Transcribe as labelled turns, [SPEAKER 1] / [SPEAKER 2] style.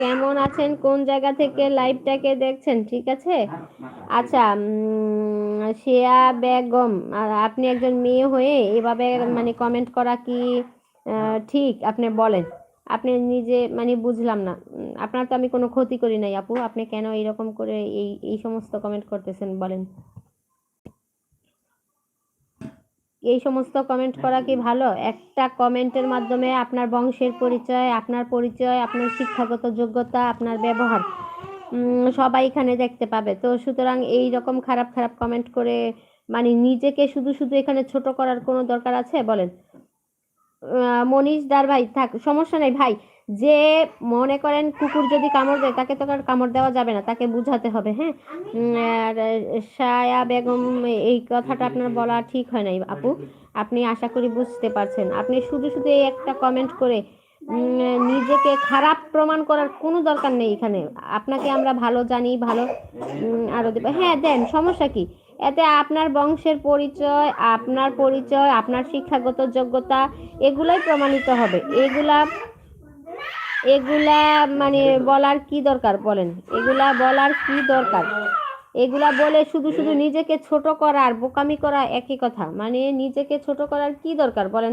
[SPEAKER 1] কেমন আছেন, কোন জায়গা থেকে লাইভটাকে দেখছেন? ঠিক আছে, আচ্ছা। শিয়া বেগম, আপনি একজন মেয়ে হয়ে এভাবে মানে কমেন্ট করা কি ঠিক? আপনি বলেন। আপনি নিজে মানে বুঝলাম না। আপনার তো আমি কোনো ক্ষতি করি নাই আপু, আপনি কেন এরকম করে এই এই সমস্ত কমেন্ট করতেছেন বলেন? এই সমস্ত কমেন্ট করা কি ভালো? একটা কমেন্টের মাধ্যমে আপনার বংশের পরিচয়, আপনার পরিচয়, আপনার শিক্ষাগত যোগ্যতা, আপনার ব্যবহার সবাই এখানে দেখতে পাবে। তো সুতরাং এই রকম খারাপ খারাপ কমেন্ট করে মানে নিজেকে শুধু শুধু এখানে ছোট করার কোনো দরকার আছে বলেন? মনীষ দার ভাই, থাক, সমস্যা নেই ভাই। যে মনে করেন কুকুর যদি কামড় দেয় তাকে তো আর কামড় দেওয়া যাবে না, তাকে বুঝাতে হবে, হ্যাঁ। আর সায়া বেগম, এই কথাটা আপনার বলা ঠিক হয় নাই আপু। আপনি আশা করি বুঝতে পারছেন। আপনি শুধু শুধু এই একটা কমেন্ট করে নিজেকে খারাপ প্রমাণ করার কোনো দরকার নেই এখানে। আপনাকে আমরা ভালো জানি, ভালো আরো দেব, হ্যাঁ দেন, সমস্যা কি? এতে আপনার বংশের পরিচয়, আপনার পরিচয়, আপনার শিক্ষাগত যোগ্যতা এগুলাই প্রমাণিত হবে। এগুলা এগুলা মানে বলার কি দরকার বলেন? এগুলা বলার কি দরকার? এগুলা বলে শুধু শুধু নিজেকে ছোট করা আর বোকামি করা একই কথা। মানে নিজেকে ছোট করার কি দরকার বলেন?